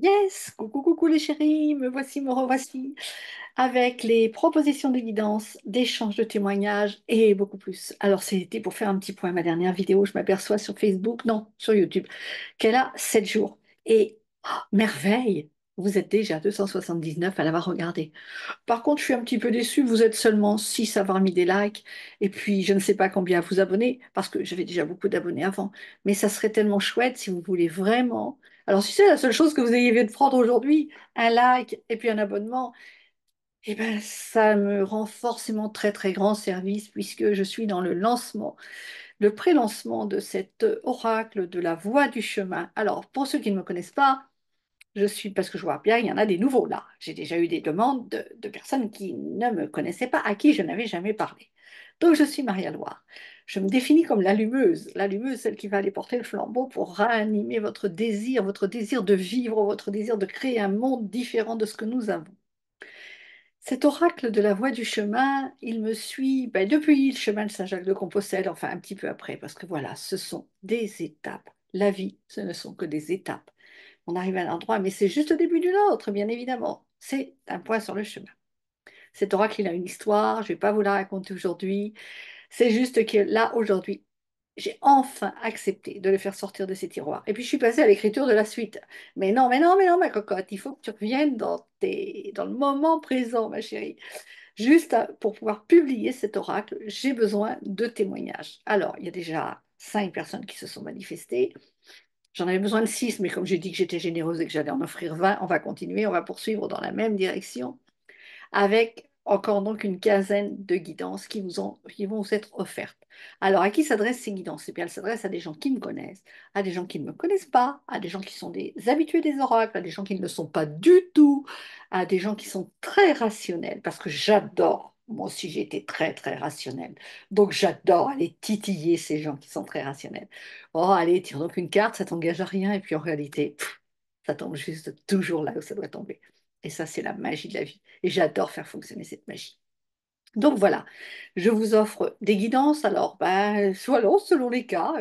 Yes, coucou, coucou les chéris, me revoici avec les propositions de guidance, d'échanges de témoignages et beaucoup plus. Alors c'était pour faire un petit point à ma dernière vidéo, je m'aperçois sur Facebook, non, sur YouTube, qu'elle a 7 jours. Et merveille, vous êtes déjà 279 à l'avoir regardée. Par contre, je suis un petit peu déçue, vous êtes seulement 6 à avoir mis des likes, et puis je ne sais pas combien vous abonner, parce que j'avais déjà beaucoup d'abonnés avant, mais ça serait tellement chouette si vous voulez vraiment. Alors, si c'est la seule chose que vous ayez de prendre aujourd'hui, un like et puis un abonnement, eh ben, ça me rend forcément très très grand service puisque je suis dans le lancement, le pré-lancement de cet oracle de la voie du chemin. Alors, pour ceux qui ne me connaissent pas, je suis, parce que je vois bien, il y en a des nouveaux là. J'ai déjà eu des demandes de personnes qui ne me connaissaient pas, à qui je n'avais jamais parlé. Donc je suis Maria Loire. Je me définis comme l'allumeuse, celle qui va aller porter le flambeau pour ranimer votre désir de vivre, votre désir de créer un monde différent de ce que nous avons. Cet oracle de la voie du chemin, il me suit depuis le chemin de Saint-Jacques-de-Compostelle, enfin un petit peu après, parce que voilà, ce sont des étapes. La vie, ce ne sont que des étapes. On arrive à un endroit, mais c'est juste le début d'une autre, bien évidemment. C'est un point sur le chemin. Cet oracle, il a une histoire, je ne vais pas vous la raconter aujourd'hui. C'est juste que là, aujourd'hui, j'ai enfin accepté de le faire sortir de ses tiroirs. Et puis, je suis passée à l'écriture de la suite. Mais non, mais non, mais non, ma cocotte, il faut que tu reviennes dans le moment présent, ma chérie. Pour pouvoir publier cet oracle, j'ai besoin de témoignages. Alors, il y a déjà 5 personnes qui se sont manifestées. J'en avais besoin de 6, mais comme j'ai dit que j'étais généreuse et que j'allais en offrir 20, on va continuer, on va poursuivre dans la même direction, avec encore donc une quinzaine de guidances qui vont vous être offertes. Alors, à qui s'adressent ces guidances? Eh bien, elles s'adressent à des gens qui me connaissent, à des gens qui ne me connaissent pas, à des gens qui sont des habitués des oracles, à des gens qui ne le sont pas du tout, à des gens qui sont très rationnels, parce que j'adore. Moi aussi, j'ai été très, très rationnelle. Donc, j'adore aller titiller ces gens qui sont très rationnels. Oh, allez, tire donc une carte, ça t'engage à rien. Et puis, en réalité, ça tombe juste toujours là où ça doit tomber. Et ça, c'est la magie de la vie. Et j'adore faire fonctionner cette magie. Donc voilà, je vous offre des guidances. Alors, soit alors, selon les cas,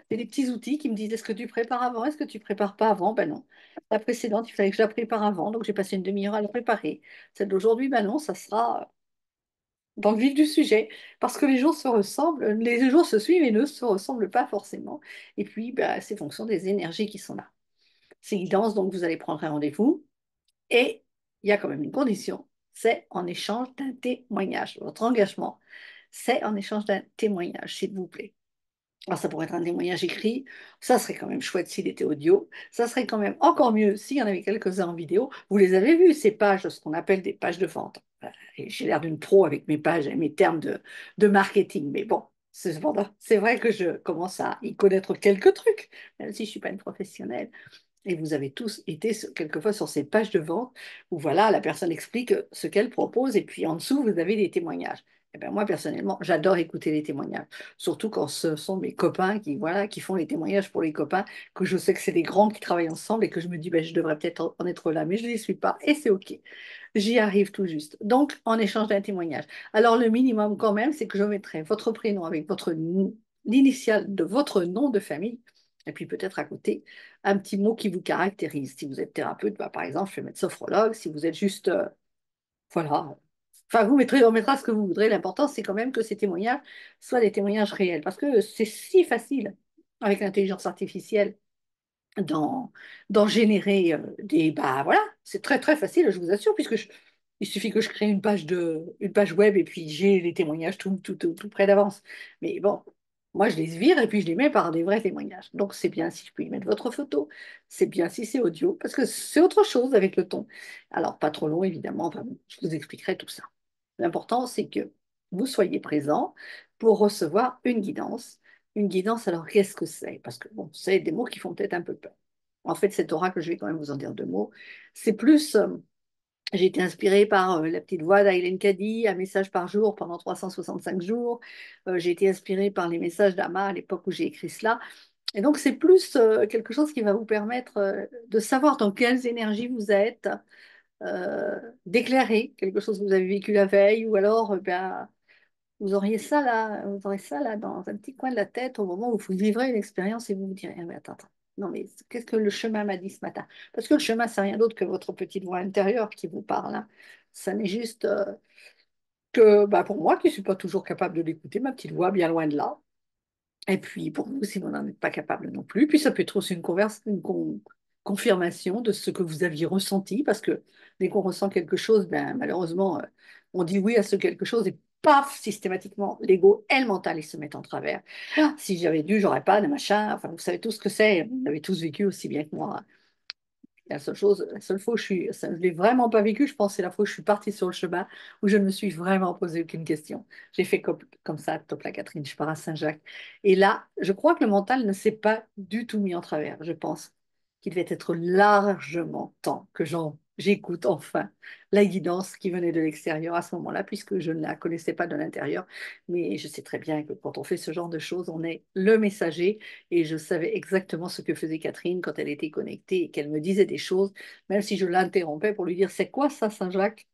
c'est des petits outils qui me disent est-ce que tu prépares avant, est-ce que tu prépares pas avant? Ben non. La précédente, il fallait que je la prépare avant, donc j'ai passé une demi-heure à la préparer. Celle d'aujourd'hui, ben non, ça sera dans le vif du sujet, parce que les jours se ressemblent, les jours se suivent et ne se ressemblent pas forcément. Et puis, ben, c'est fonction des énergies qui sont là. Ces guidances, donc vous allez prendre un rendez-vous. Et il y a quand même une condition, c'est en échange d'un témoignage. Votre engagement, c'est en échange d'un témoignage, s'il vous plaît. Alors ça pourrait être un témoignage écrit, ça serait quand même chouette s'il était audio, ça serait quand même encore mieux s'il y en avait quelques-uns en vidéo. Vous les avez vus, ces pages, ce qu'on appelle des pages de vente. Et j'ai l'air d'une pro avec mes pages et mes termes de marketing, mais bon, c'est vrai que je commence à y connaître quelques trucs, même si je ne suis pas une professionnelle. Et vous avez tous été quelquefois sur ces pages de vente où voilà, la personne explique ce qu'elle propose et puis en dessous, vous avez des témoignages. Et ben moi, personnellement, j'adore écouter les témoignages, surtout quand ce sont mes copains qui, voilà, qui font les témoignages pour les copains, que je sais que c'est des grands qui travaillent ensemble et que je me dis, ben, je devrais peut-être en être là, mais je n'y suis pas et c'est OK. J'y arrive tout juste. Donc, en échange d'un témoignage. Alors, le minimum quand même, c'est que je mettrai votre prénom avec l'initiale de votre nom de famille et puis peut-être à côté un petit mot qui vous caractérise. Si vous êtes thérapeute, bah, par exemple, je vais mettre sophrologue. Si vous êtes juste, voilà. Enfin, on mettra ce que vous voudrez. L'important, c'est quand même que ces témoignages soient des témoignages réels. Parce que c'est si facile avec l'intelligence artificielle d'en, d'en générer des. Bah voilà, c'est très très facile, je vous assure, il suffit que je crée une page web et puis j'ai les témoignages tout près d'avance. Mais bon, moi je les vire et puis je les mets par des vrais témoignages. Donc c'est bien si je peux y mettre votre photo, c'est bien si c'est audio, parce que c'est autre chose avec le ton. Alors pas trop long évidemment, enfin, bon, je vous expliquerai tout ça. L'important c'est que vous soyez présent pour recevoir une guidance. Une guidance, alors qu'est-ce que c'est? Parce que bon, c'est des mots qui font peut-être un peu peur. En fait, cet oracle, je vais quand même vous en dire 2 mots. C'est plus, j'ai été inspirée par la petite voix d'Aileen Cady, un message par jour pendant 365 jours. J'ai été inspirée par les messages d'Ama à l'époque où j'ai écrit cela. Et donc, c'est plus quelque chose qui va vous permettre de savoir dans quelles énergies vous êtes, d'éclairer quelque chose que vous avez vécu la veille, ou alors, ben, vous aurez ça là dans un petit coin de la tête au moment où vous vivrez une expérience et vous vous direz, ah, mais attends, attends. Non, mais qu'est-ce que le chemin m'a dit ce matin? Parce que le chemin, c'est rien d'autre que votre petite voix intérieure qui vous parle, hein. Ça n'est juste que bah, pour moi, qui ne suis pas toujours capable de l'écouter, ma petite voix, bien loin de là. Et puis pour vous, si vous n'en êtes pas capable non plus. Puis ça peut être aussi confirmation de ce que vous aviez ressenti, parce que dès qu'on ressent quelque chose, ben, malheureusement, on dit oui à ce quelque chose et paf, systématiquement, l'ego et le mental, ils se mettent en travers. Ah, si j'avais dû, j'aurais pas de machin. Enfin, vous savez tout ce que c'est. Vous l'avez tous vécu aussi bien que moi. La seule chose, la seule fois où je l'ai vraiment pas vécu, je pense, c'est la fois où je suis partie sur le chemin où je ne me suis vraiment posé aucune question. J'ai fait comme ça, top la Catherine, je pars à Saint-Jacques. Et là, je crois que le mental ne s'est pas du tout mis en travers. Je pense qu'il devait être largement temps que j'écoute enfin la guidance qui venait de l'extérieur à ce moment-là, puisque je ne la connaissais pas de l'intérieur. Mais je sais très bien que quand on fait ce genre de choses, on est le messager et je savais exactement ce que faisait Catherine quand elle était connectée et qu'elle me disait des choses, même si je l'interrompais pour lui dire c'est quoi ça, Saint-Jacques?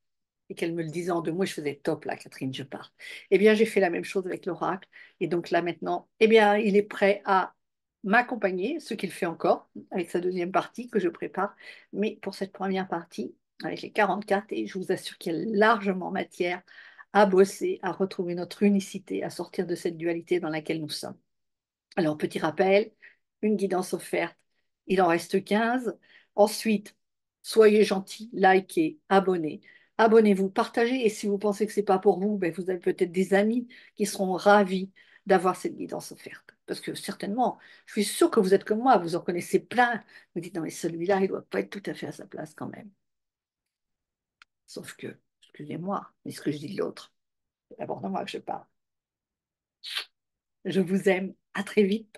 Et qu'elle me le disait en deux mots, je faisais top là, Catherine, je pars. Eh bien, j'ai fait la même chose avec l'oracle. Et donc là maintenant, eh bien, il est prêt à m'accompagner, ce qu'il fait encore, avec sa deuxième partie que je prépare. Mais pour cette première partie, avec les 40 cartes, et je vous assure qu'il y a largement matière à bosser, à retrouver notre unicité, à sortir de cette dualité dans laquelle nous sommes. Alors, petit rappel, une guidance offerte, il en reste 15. Ensuite, soyez gentils, likez, abonnez. Abonnez-vous, partagez. Et si vous pensez que ce n'est pas pour vous, ben, vous avez peut-être des amis qui seront ravis d'avoir cette guidance offerte. Parce que certainement, je suis sûre que vous êtes comme moi, vous en connaissez plein. Vous dites, non, mais celui-là, il ne doit pas être tout à fait à sa place quand même. Sauf que, excusez-moi, mais ce que je dis de l'autre, c'est d'abord de moi que je parle. Je vous aime. À très vite.